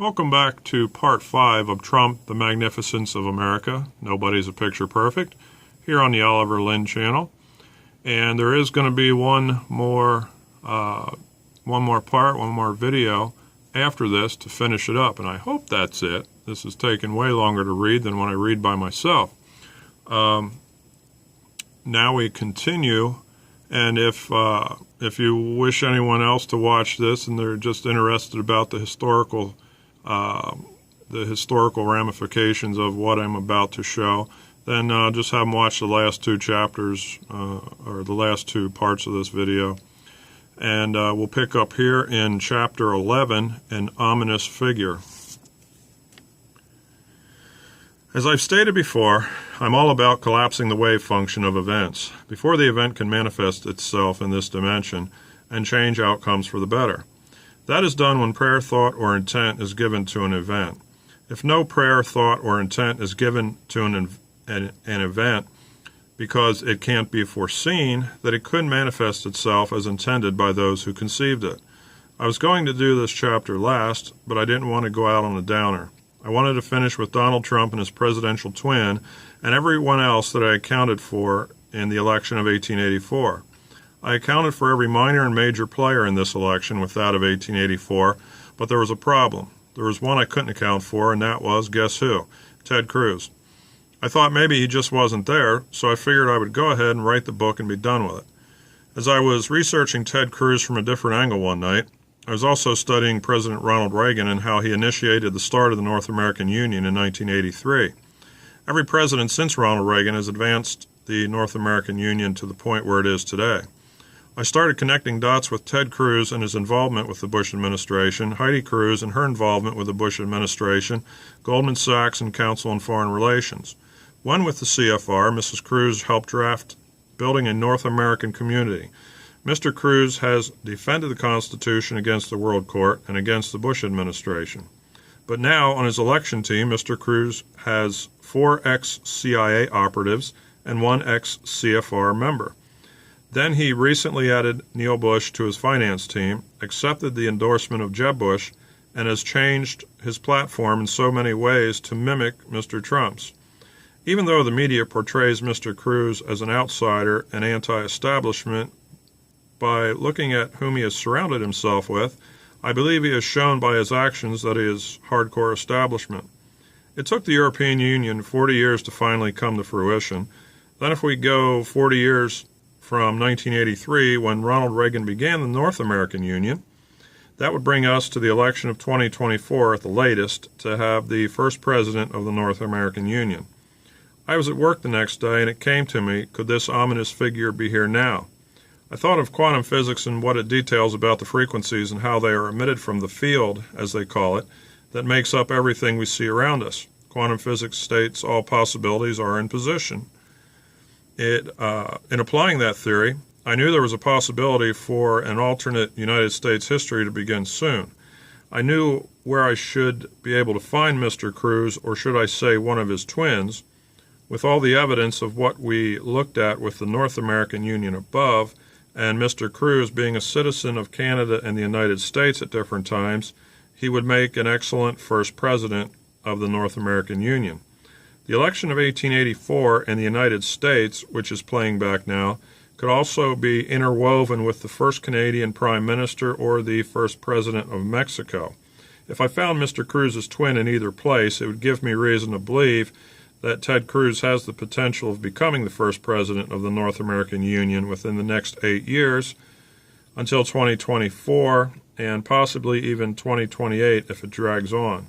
Welcome back to part 5 of Trump, the Magnificence of America. Nobody's a picture perfect, here on the Oliver Lynn channel. And there is going to be one more video after this to finish it up. And I hope that's it. This has taken way longer to read than when I read by myself. Now we continue. And if you wish anyone else to watch this and they're just interested about the historical ramifications of what I'm about to show, then just have them watch the last 2 chapters or the last 2 parts of this video. And we'll pick up here in chapter 11, An Ominous Figure. As I've stated before, I'm all about collapsing the wave function of events before the event can manifest itself in this dimension and change outcomes for the better. That is done when prayer, thought, or intent is given to an event. If no prayer, thought, or intent is given to an event because it can't be foreseen that it could manifest itself as intended by those who conceived it. I was going to do this chapter last, but I didn't want to go out on a downer. I wanted to finish with Donald Trump and his presidential twin and everyone else that I accounted for in the election of 1884. I accounted for every minor and major player in this election with that of 1884, but there was a problem. There was one I couldn't account for, and that was, guess who? Ted Cruz. I thought maybe he just wasn't there, so I figured I would go ahead and write the book and be done with it. As I was researching Ted Cruz from a different angle one night, I was also studying President Ronald Reagan and how he initiated the start of the North American Union in 1983. Every president since Ronald Reagan has advanced the North American Union to the point where it is today. I started connecting dots with Ted Cruz and his involvement with the Bush administration, Heidi Cruz and her involvement with the Bush administration, Goldman Sachs and Council on Foreign Relations. When with the CFR, Mrs. Cruz helped draft Building a North American Community. Mr. Cruz has defended the Constitution against the World Court and against the Bush administration. But now, on his election team, Mr. Cruz has 4 ex-CIA operatives and 1 ex-CFR member. Then he recently added Neil Bush to his finance team, accepted the endorsement of Jeb Bush, and has changed his platform in so many ways to mimic Mr. Trump's. Even though the media portrays Mr. Cruz as an outsider and anti-establishment, by looking at whom he has surrounded himself with, I believe he has shown by his actions that he is hardcore establishment. It took the European Union 40 years to finally come to fruition. Then if we go 40 years from 1983, when Ronald Reagan began the North American Union, that would bring us to the election of 2024 at the latest to have the first president of the North American Union. I was at work the next day and it came to me, could this ominous figure be here now? I thought of quantum physics and what it details about the frequencies and how they are emitted from the field, as they call it, that makes up everything we see around us. Quantum physics states all possibilities are in position. In applying that theory, I knew there was a possibility for an alternate United States history to begin soon. I knew where I should be able to find Mr. Cruz, or should I say one of his twins, with all the evidence of what we looked at with the North American Union above, and Mr. Cruz being a citizen of Canada and the United States at different times, he would make an excellent first president of the North American Union. The election of 1884 in the United States, which is playing back now, could also be interwoven with the first Canadian Prime Minister or the first President of Mexico. If I found Mr. Cruz's twin in either place, it would give me reason to believe that Ted Cruz has the potential of becoming the first president of the North American Union within the next 8 years until 2024 and possibly even 2028 if it drags on.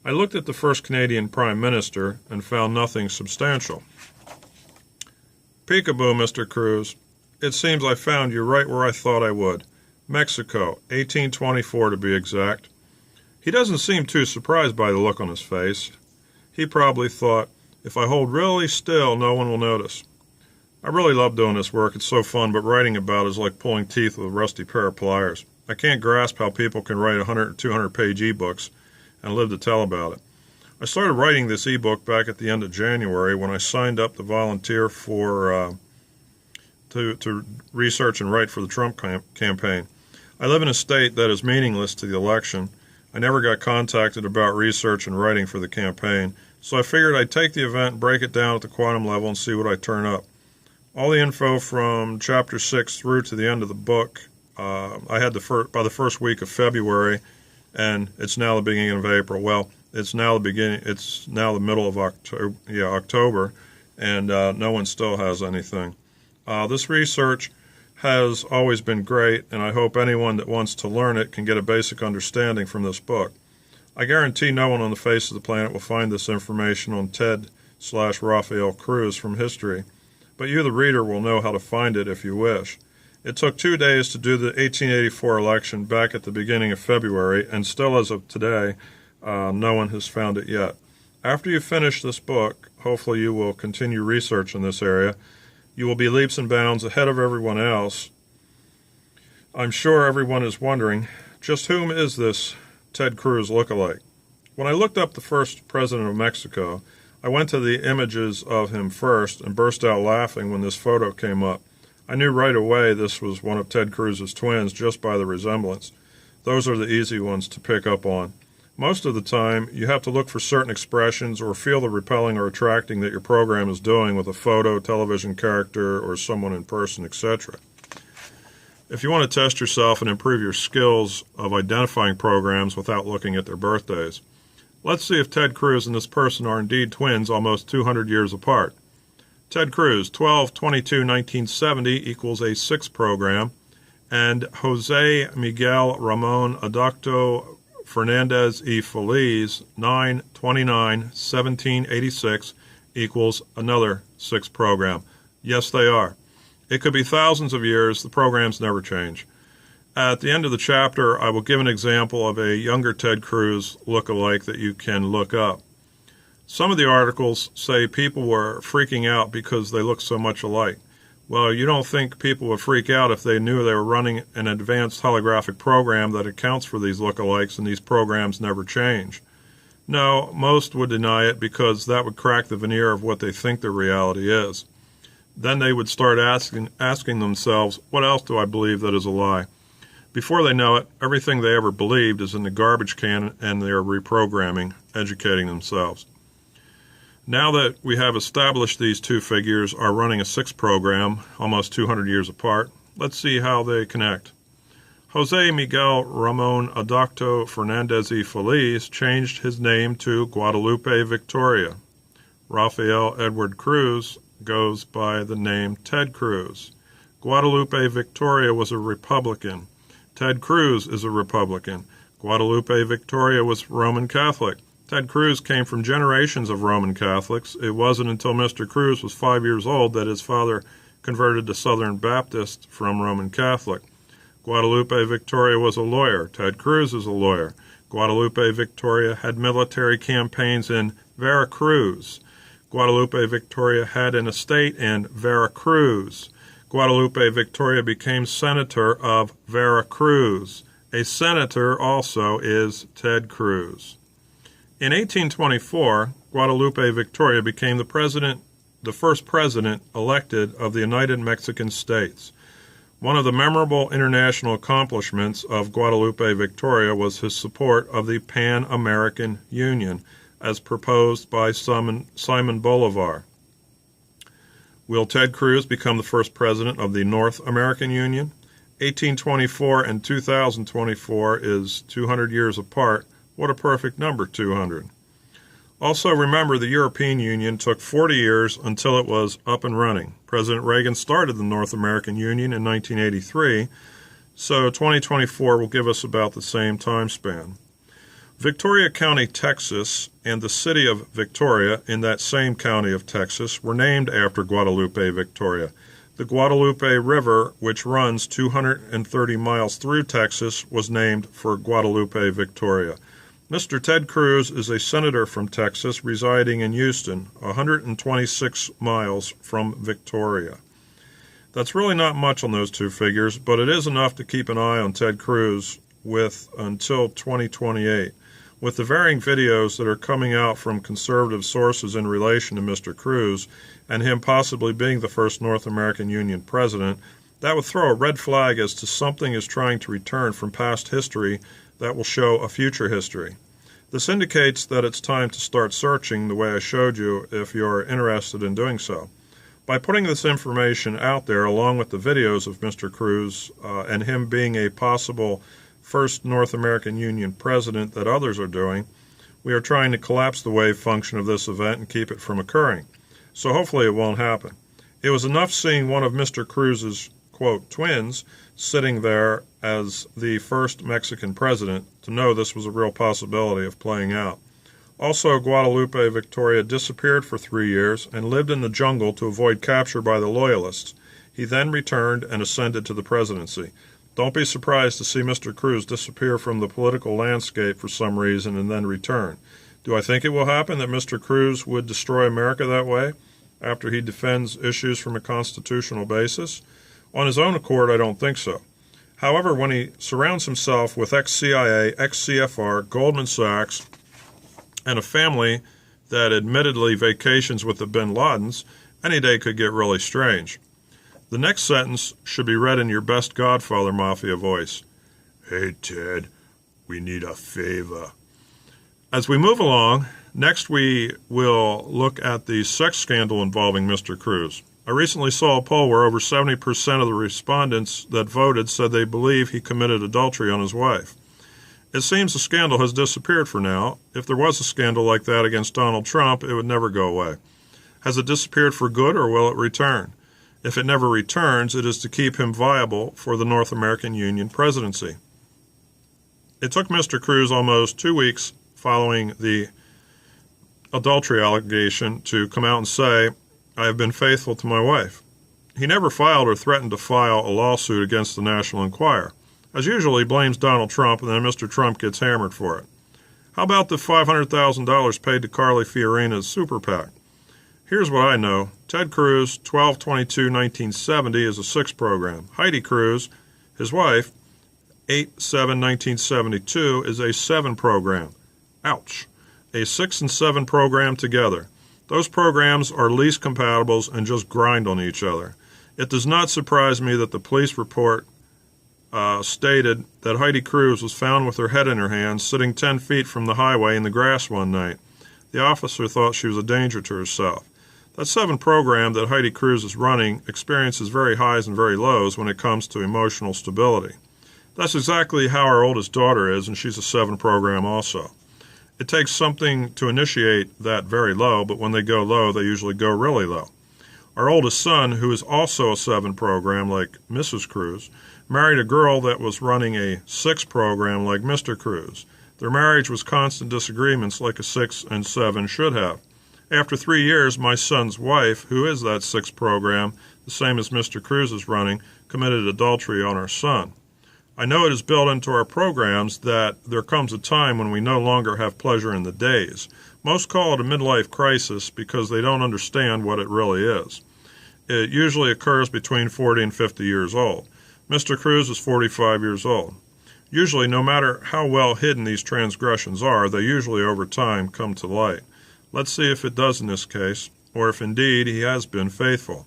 I looked at the first Canadian Prime Minister and found nothing substantial. Peekaboo, Mr. Cruz. It seems I found you right where I thought I would. Mexico, 1824 to be exact. He doesn't seem too surprised by the look on his face. He probably thought, if I hold really still, no one will notice. I really love doing this work. It's so fun, but writing about it is like pulling teeth with a rusty pair of pliers. I can't grasp how people can write 100 or 200-page ebooks and live to tell about it. I started writing this ebook back at the end of January when I signed up to volunteer for to research and write for the Trump campaign. I live in a state that is meaningless to the election. I never got contacted about research and writing for the campaign, so I figured I'd take the event and break it down at the quantum level and see what I turn up. All the info from Chapter 6 through to the end of the book, I had by the first week of February, and it's now the beginning of April. Well, it's now the middle of October, and no one still has anything. This research has always been great, and I hope anyone that wants to learn it can get a basic understanding from this book. I guarantee no one on the face of the planet will find this information on Ted/Raphael Cruz from history, but you, the reader, will know how to find it if you wish. It took 2 days to do the 1884 election back at the beginning of February, and still as of today, no one has found it yet. After you finish this book, hopefully you will continue research in this area. You will be leaps and bounds ahead of everyone else. I'm sure everyone is wondering, just whom is this Ted Cruz lookalike? When I looked up the first president of Mexico, I went to the images of him first and burst out laughing when this photo came up. I knew right away this was one of Ted Cruz's twins just by the resemblance. Those are the easy ones to pick up on. Most of the time, you have to look for certain expressions or feel the repelling or attracting that your program is doing with a photo, television character, or someone in person, etc. If you want to test yourself and improve your skills of identifying programs without looking at their birthdays, let's see if Ted Cruz and this person are indeed twins almost 200 years apart. Ted Cruz, 12/22/1970 equals a 6 program, and Jose Miguel Ramon Adacto Fernandez y Feliz, 9/29/1786 equals another 6 program. Yes, they are. It could be thousands of years. The programs never change. At the end of the chapter, I will give an example of a younger Ted Cruz look-alike that you can look up. Some of the articles say people were freaking out because they look so much alike. Well, you don't think people would freak out if they knew they were running an advanced holographic program that accounts for these lookalikes and these programs never change. No, most would deny it because that would crack the veneer of what they think their reality is. Then they would start asking themselves, what else do I believe that is a lie? Before they know it, everything they ever believed is in the garbage can and they are reprogramming, educating themselves. Now that we have established these two figures are running a 6 program, almost 200 years apart, let's see how they connect. Jose Miguel Ramon Adacto Fernandez y Feliz changed his name to Guadalupe Victoria. Raphael Edward Cruz goes by the name Ted Cruz. Guadalupe Victoria was a Republican. Ted Cruz is a Republican. Guadalupe Victoria was Roman Catholic. Ted Cruz came from generations of Roman Catholics. It wasn't until Mr. Cruz was 5 years old that his father converted to Southern Baptist from Roman Catholic. Guadalupe Victoria was a lawyer. Ted Cruz is a lawyer. Guadalupe Victoria had military campaigns in Veracruz. Guadalupe Victoria had an estate in Veracruz. Guadalupe Victoria became senator of Veracruz. A senator also is Ted Cruz. In 1824, Guadalupe Victoria became the first president elected of the United Mexican States. One of the memorable international accomplishments of Guadalupe Victoria was his support of the Pan-American Union, as proposed by Simon Bolivar. Will Ted Cruz become the first president of the North American Union? 1824 and 2024 is 200 years apart. What a perfect number, 200. Also remember, the European Union took 40 years until it was up and running. President Reagan started the North American Union in 1983, so 2024 will give us about the same time span. Victoria County, Texas, and the city of Victoria in that same county of Texas were named after Guadalupe Victoria. The Guadalupe River, which runs 230 miles through Texas, was named for Guadalupe Victoria. Mr. Ted Cruz is a senator from Texas residing in Houston, 126 miles from Victoria. That's really not much on those two figures, but it is enough to keep an eye on Ted Cruz with until 2028. With the varying videos that are coming out from conservative sources in relation to Mr. Cruz and him possibly being the first North American Union president, that would throw a red flag as to something is trying to return from past history that will show a future history. This indicates that it's time to start searching the way I showed you if you're interested in doing so. By putting this information out there along with the videos of Mr. Cruz and him being a possible first North American Union president that others are doing, we are trying to collapse the wave function of this event and keep it from occurring. So hopefully it won't happen. It was enough seeing one of Mr. Cruz's, quote, twins sitting there as the first Mexican president to know this was a real possibility of playing out. Also, Guadalupe Victoria disappeared for 3 years and lived in the jungle to avoid capture by the Loyalists. He then returned and ascended to the presidency. Don't be surprised to see Mr. Cruz disappear from the political landscape for some reason and then return. Do I think it will happen that Mr. Cruz would destroy America that way after he defends issues from a constitutional basis? On his own accord, I don't think so. However, when he surrounds himself with ex-CIA, ex-CFR, Goldman Sachs, and a family that admittedly vacations with the bin Ladens, any day could get really strange. The next sentence should be read in your best Godfather Mafia voice. Hey, Ted, we need a favor. As we move along, next we will look at the sex scandal involving Mr. Cruz. I recently saw a poll where over 70% of the respondents that voted said they believe he committed adultery on his wife. It seems the scandal has disappeared for now. If there was a scandal like that against Donald Trump, it would never go away. Has it disappeared for good, or will it return? If it never returns, it is to keep him viable for the North American Union presidency. It took Mr. Cruz almost 2 weeks following the adultery allegation to come out and say, I have been faithful to my wife. He never filed or threatened to file a lawsuit against the National Enquirer. As usual, he blames Donald Trump, and then Mr. Trump gets hammered for it. How about the $500,000 paid to Carly Fiorina's super PAC? Here's what I know. Ted Cruz, 12/22/1970, is a 6 program. Heidi Cruz, his wife, 8/7/1972, is a 7 program. Ouch. A 6 and 7 program together. Those programs are least compatibles and just grind on each other. It does not surprise me that the police report stated that Heidi Cruz was found with her head in her hands, sitting 10 feet from the highway in the grass one night. The officer thought she was a danger to herself. That 7 program that Heidi Cruz is running experiences very highs and very lows when it comes to emotional stability. That's exactly how our oldest daughter is, and she's a 7 program also. It takes something to initiate that very low, but when they go low, they usually go really low. Our oldest son, who is also a 7 program like Mrs. Cruz, married a girl that was running a 6 program like Mr. Cruz. Their marriage was constant disagreements like a 6 and 7 should have. After 3 years, my son's wife, who is that 6 program, the same as Mr. Cruz is running, committed adultery on our son. I know it is built into our programs that there comes a time when we no longer have pleasure in the days. Most call it a midlife crisis because they don't understand what it really is. It usually occurs between 40 and 50 years old. Mr. Cruz is 45 years old. Usually, no matter how well hidden these transgressions are, they usually over time come to light. Let's see if it does in this case, or if indeed he has been faithful.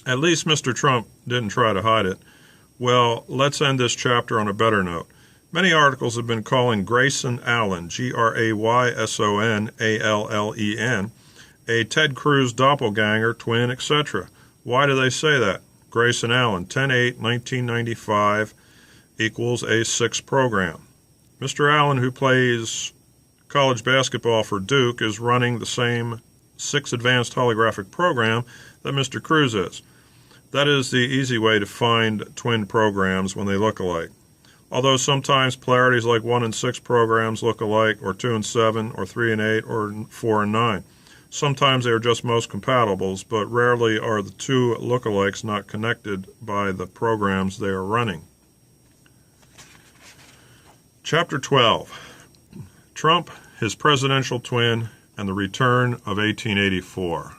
At least Mr. Trump didn't try to hide it. Well, let's end this chapter on a better note. Many articles have been calling Grayson Allen, Graysonallen, a Ted Cruz doppelganger, twin, etc. Why do they say that? Grayson Allen, 10/8/1995, equals a 6 program. Mr. Allen, who plays college basketball for Duke, is running the same 6 advanced holographic program that Mr. Cruz is. That is the easy way to find twin programs when they look alike. Although sometimes polarities like 1 and 6 programs look alike, or 2 and 7, or 3 and 8, or 4 and 9. Sometimes they are just most compatibles, but rarely are the 2 lookalikes not connected by the programs they are running. Chapter 12. Trump, his presidential twin, and the return of 1884.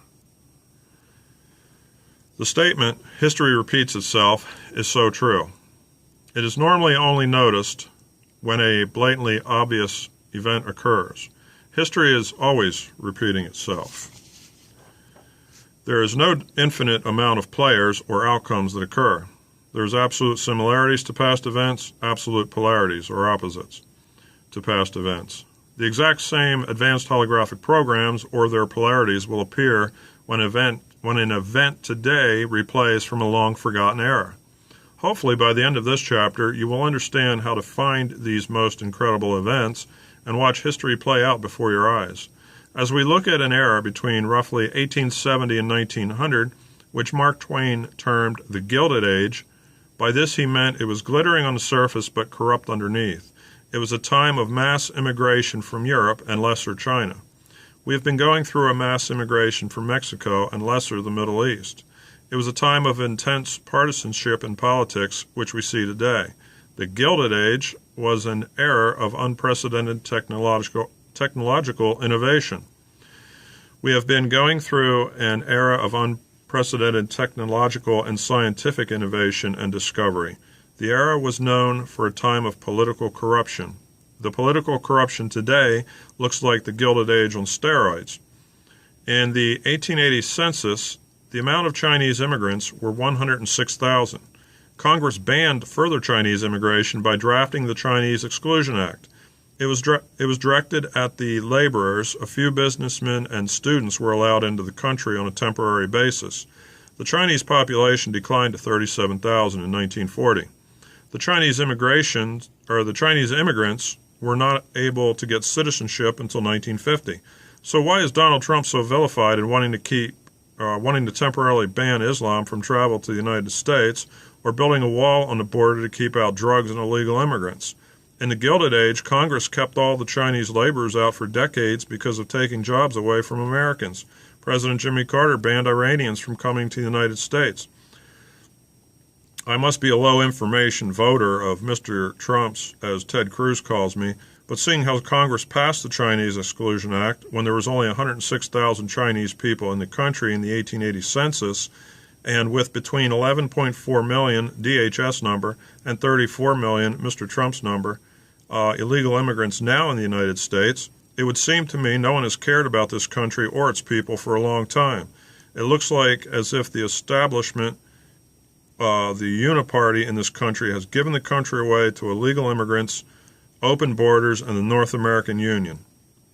The statement, history repeats itself, is so true. It is normally only noticed when a blatantly obvious event occurs. History is always repeating itself. There is no infinite amount of players or outcomes that occur. There's absolute similarities to past events, absolute polarities or opposites to past events. The exact same advanced holographic programs or their polarities will appear when an event today replays from a long-forgotten era. Hopefully, by the end of this chapter, you will understand how to find these most incredible events and watch history play out before your eyes. As we look at an era between roughly 1870 and 1900, which Mark Twain termed the Gilded Age, by this he meant it was glittering on the surface but corrupt underneath. It was a time of mass immigration from Europe and lesser China. We have been going through a mass immigration from Mexico and lesser the Middle East. It was a time of intense partisanship in politics, which we see today. The Gilded Age was an era of unprecedented technological innovation. We have been going through an era of unprecedented technological and scientific innovation and discovery. The era was known for a time of political corruption. The political corruption today looks like the Gilded Age on steroids. In the 1880 census, the amount of Chinese immigrants were 106,000. Congress banned further Chinese immigration by drafting the Chinese Exclusion Act. It was directed at the laborers. A few businessmen and students were allowed into the country on a temporary basis. The Chinese population declined to 37,000 in 1940. The Chinese immigrants were not able to get citizenship until 1950. So why is Donald Trump so vilified in wanting to temporarily ban Islam from travel to the United States, or building a wall on the border to keep out drugs and illegal immigrants? In the Gilded Age, Congress kept all the Chinese laborers out for decades because of taking jobs away from Americans. President Jimmy Carter banned Iranians from coming to the United States. I must be a low-information voter of Mr. Trump's, as Ted Cruz calls me, but seeing how Congress passed the Chinese Exclusion Act when there was only 106,000 Chinese people in the country in the 1880 census, and with between 11.4 million DHS number and 34 million Mr. Trump's number illegal immigrants now in the United States, it would seem to me no one has cared about this country or its people for a long time. It looks like as if the establishment, the uniparty in this country, has given the country away to illegal immigrants, open borders, and the North American Union.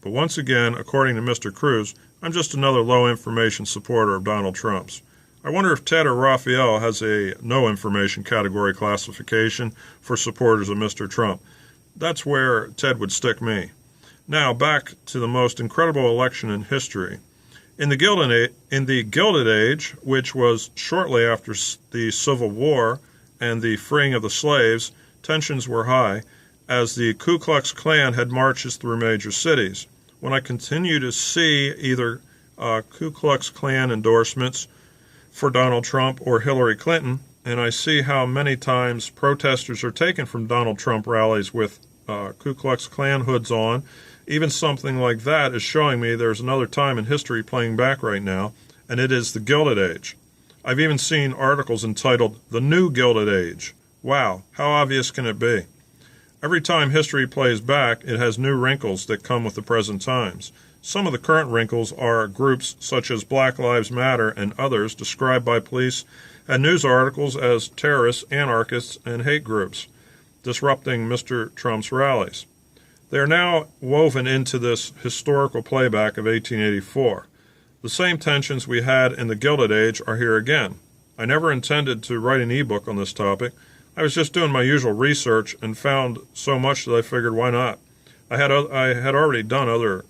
But once again, according to Mr. Cruz, I'm just another low-information supporter of Donald Trump's. I wonder if Ted or Raphael has a no-information category classification for supporters of Mr. Trump. That's where Ted would stick me. Now, back to the most incredible election in history. In the Gilded Age, which was shortly after the Civil War and the freeing of the slaves, tensions were high, as the Ku Klux Klan had marches through major cities. When I continue to see either Ku Klux Klan endorsements for Donald Trump or Hillary Clinton, and I see how many times protesters are taken from Donald Trump rallies with Ku Klux Klan hoods on, even something like that is showing me there's another time in history playing back right now, and it is the Gilded Age. I've even seen articles entitled The New Gilded Age. Wow, how obvious can it be? Every time history plays back, it has new wrinkles that come with the present times. Some of the current wrinkles are groups such as Black Lives Matter and others described by police and news articles as terrorists, anarchists, and hate groups, disrupting Mr. Trump's rallies. They are now woven into this historical playback of 1884. The same tensions we had in the Gilded Age are here again. I never intended to write an ebook on this topic. I was just doing my usual research and found so much that I figured, why not? I had already done other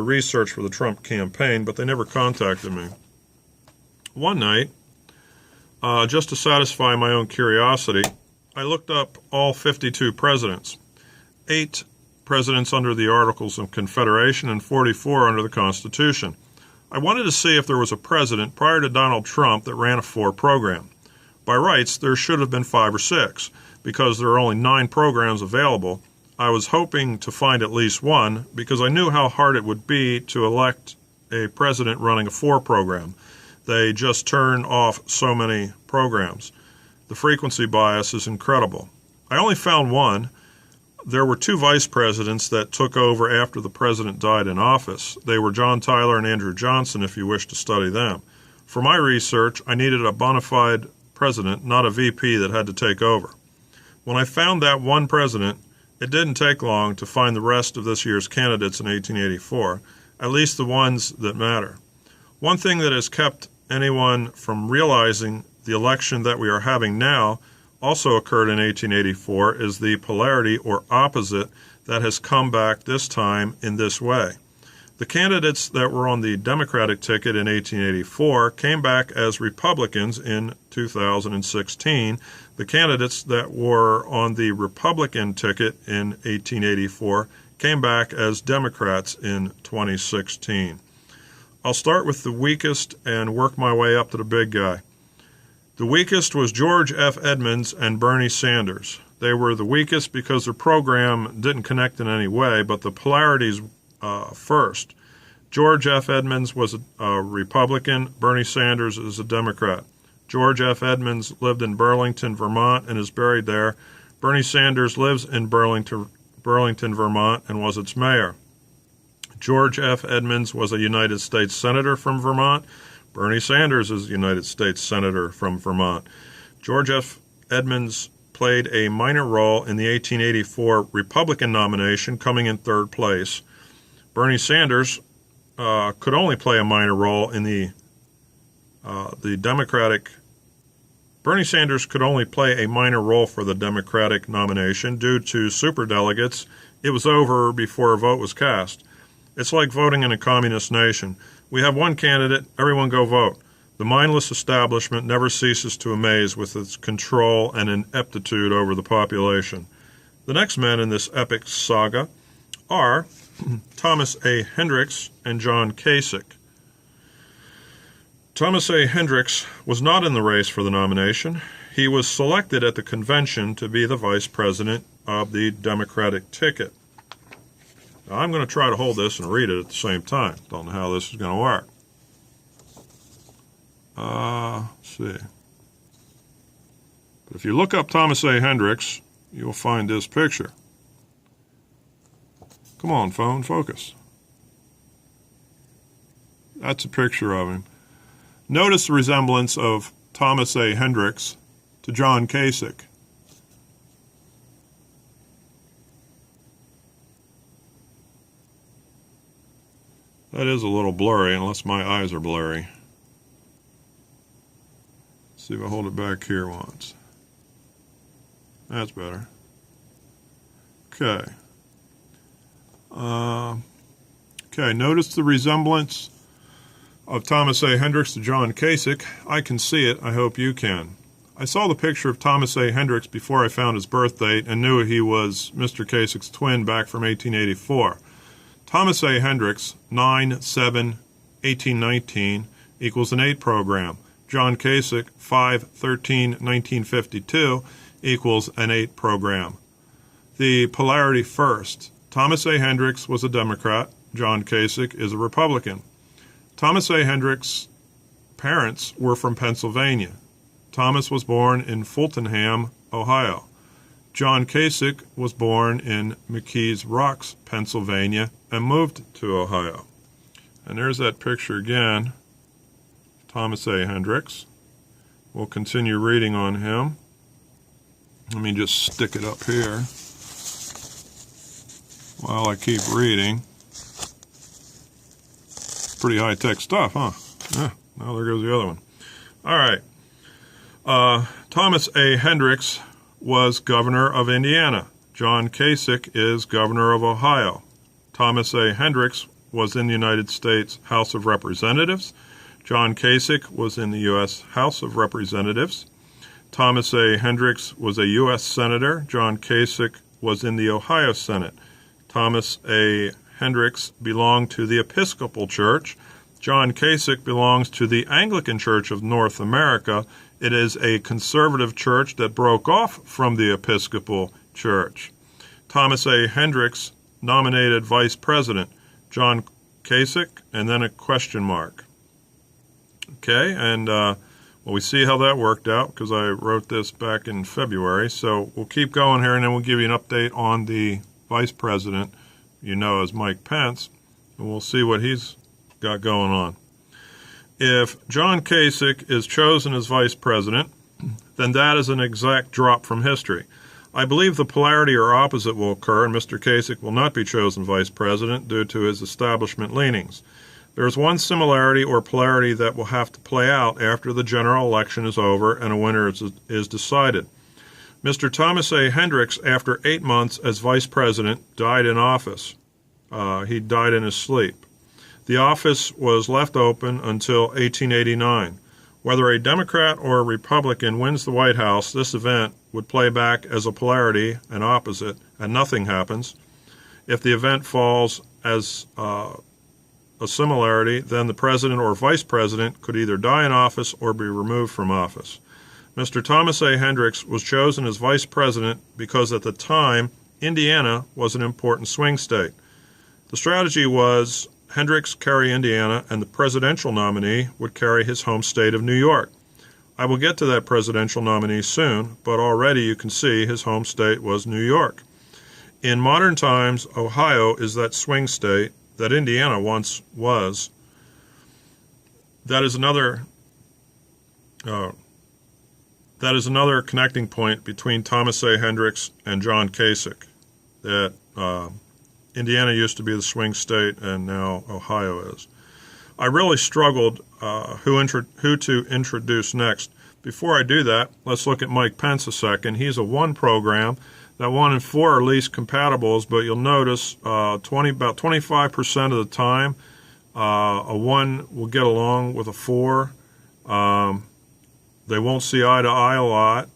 research for the Trump campaign, but they never contacted me. One night, just to satisfy my own curiosity, I looked up all 52 presidents, 8 presidents under the Articles of Confederation and 44 under the Constitution. I wanted to see if there was a president prior to Donald Trump that ran a 4 program. By rights, there should have been 5 or 6, because there are only 9 programs available. I was hoping to find at least one, because I knew how hard it would be to elect a president running a 4 program. They just turn off so many programs. The frequency bias is incredible. I only found one. There were 2 vice presidents that took over after the president died in office. They were John Tyler and Andrew Johnson, if you wish to study them. For my research, I needed a bona fide president, not a VP that had to take over. When I found that one president, it didn't take long to find the rest of this year's candidates in 1884, at least the ones that matter. One thing that has kept anyone from realizing the election that we are having now also occurred in 1884 is the polarity or opposite that has come back this time in this way. The candidates that were on the Democratic ticket in 1884 came back as Republicans in 2016. The candidates that were on the Republican ticket in 1884 came back as Democrats in 2016. I'll start with the weakest and work my way up to the big guy. The weakest was George F. Edmunds and Bernie Sanders. They were the weakest because their program didn't connect in any way, but the polarities first. George F. Edmunds was a Republican. Bernie Sanders is a Democrat. George F. Edmunds lived in Burlington, Vermont, and is buried there. Bernie Sanders lives in Burlington, Vermont, and was its mayor. George F. Edmunds was a United States Senator from Vermont. Bernie Sanders is a United States Senator from Vermont. George F. Edmunds played a minor role in the 1884 Republican nomination, coming in third place. Bernie Sanders could only play a minor role in the Democratic. Bernie Sanders could only play a minor role for the Democratic nomination due to superdelegates. It was over before a vote was cast. It's like voting in a communist nation. We have one candidate, everyone go vote. The mindless establishment never ceases to amaze with its control and ineptitude over the population. The next men in this epic saga are Thomas A. Hendricks and John Kasich. Thomas A. Hendricks was not in the race for the nomination. He was selected at the convention to be the vice president of the Democratic ticket. Now, I'm going to try to hold this and read it at the same time. Don't know how this is going to work. Let's see. But if you look up Thomas A. Hendricks, you'll find this picture. Come on, phone, focus. That's a picture of him. Notice the resemblance of Thomas A. Hendricks to John Kasich. That is a little blurry, unless my eyes are blurry. Let's see if I hold it back here once. That's better. Okay. Okay, notice the resemblance of Thomas A. Hendricks to John Kasich. I can see it. I hope you can. I saw the picture of Thomas A. Hendricks before I found his birth date and knew he was Mr. Kasich's twin back from 1884. Thomas A. Hendricks, 9/7/1819, equals an 8 program. John Kasich, 5/13/1952, equals an 8 program. The polarity first. Thomas A. Hendricks was a Democrat. John Kasich is a Republican. Thomas A. Hendricks' parents were from Pennsylvania. Thomas was born in Fultonham, Ohio. John Kasich was born in McKees Rocks, Pennsylvania, and moved to Ohio. And there's that picture again, Thomas A. Hendricks. We'll continue reading on him. Let me just stick it up here while I keep reading. Pretty high-tech stuff, huh? Yeah, now there goes the other one. All right. Thomas A. Hendricks was governor of Indiana. John Kasich is governor of Ohio. Thomas A. Hendricks was in the United States House of Representatives. John Kasich was in the U.S. House of Representatives. Thomas A. Hendricks was a U.S. Senator. John Kasich was in the Ohio Senate. Thomas A. Hendricks belonged to the Episcopal Church. John Kasich belongs to the Anglican Church of North America. It is a conservative church that broke off from the Episcopal Church. Thomas A. Hendricks nominated vice president. John Kasich, and then a question mark. Okay, and we see how that worked out because I wrote this back in February. So we'll keep going here, and then we'll give you an update on the vice president, as Mike Pence, and we'll see what he's got going on. If John Kasich is chosen as vice president, then that is an exact drop from history. I believe the polarity or opposite will occur, and Mr. Kasich will not be chosen vice president due to his establishment leanings. There is one similarity or polarity that will have to play out after the general election is over and a winner is decided. Mr. Thomas A. Hendricks, after 8 months as vice president, died in office. He died in his sleep. The office was left open until 1889. Whether a Democrat or a Republican wins the White House, this event would play back as a polarity, an opposite, and nothing happens. If the event falls as a similarity, then the president or vice president could either die in office or be removed from office. Mr. Thomas A. Hendricks was chosen as vice president because at the time, Indiana was an important swing state. The strategy was Hendricks carry Indiana, and the presidential nominee would carry his home state of New York. I will get to that presidential nominee soon, but already you can see his home state was New York. In modern times, Ohio is that swing state that Indiana once was. That is another connecting point between Thomas A. Hendricks and John Kasich, that Indiana used to be the swing state, and now Ohio is. I really struggled who to introduce next. Before I do that, let's look at Mike Pence a second. He's a 1 program. That 1 and 4 are least compatibles, but you'll notice about 25% of the time, a 1 will get along with a 4. They won't see eye to eye a lot.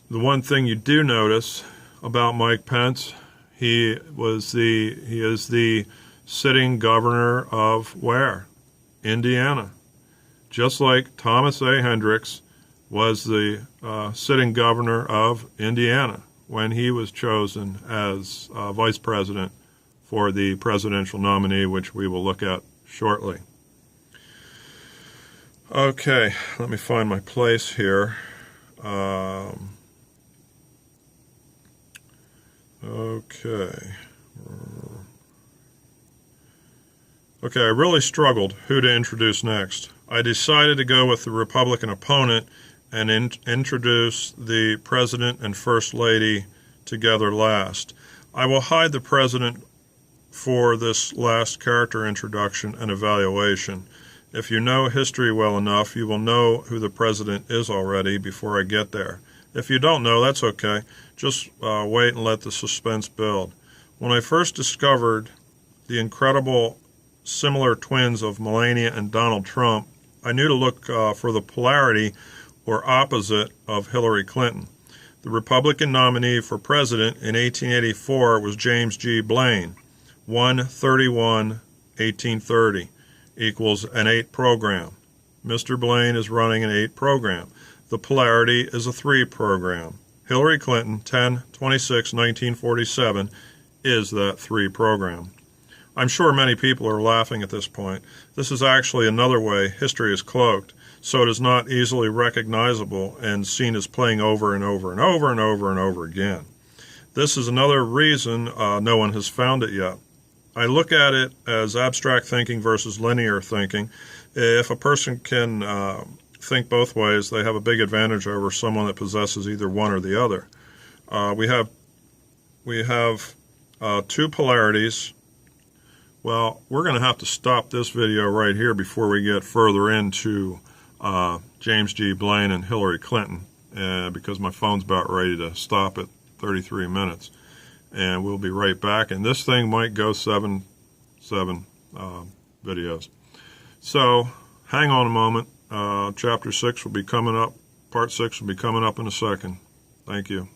The one thing you do notice about Mike Pence, he is the sitting governor of where? Indiana. Just like Thomas A. Hendricks was the sitting governor of Indiana when he was chosen as vice president for the presidential nominee, which we will look at shortly. Okay, let me find my place here. Okay, I really struggled who to introduce next. I decided to go with the Republican opponent and introduce the President and First Lady together last. I will hide the President for this last character introduction and evaluation. If you know history well enough, you will know who the President is already before I get there. If you don't know, that's okay. Just wait and let the suspense build. When I first discovered the incredible similar twins of Melania and Donald Trump, I knew to look for the polarity or opposite of Hillary Clinton. The Republican nominee for president in 1884 was James G. Blaine. 1/31/1830 equals an 8 program. Mr. Blaine is running an 8 program. The polarity is a 3 program. Hillary Clinton, 10/26/1947, is that 3 program. I'm sure many people are laughing at this point. This is actually another way history is cloaked, so it is not easily recognizable and seen as playing over and over and over and over and over again. This is another reason no one has found it yet. I look at it as abstract thinking versus linear thinking. If a person can think both ways, they have a big advantage over someone that possesses either one or the other. We have 2 polarities. Well, we're going to have to stop this video right here before we get further into James G. Blaine and Hillary Clinton, because my phone's about ready to stop at 33 minutes. And we'll be right back. And this thing might go 7 videos. So hang on a moment. Chapter 6 will be coming up. Part 6 will be coming up in a second. Thank you.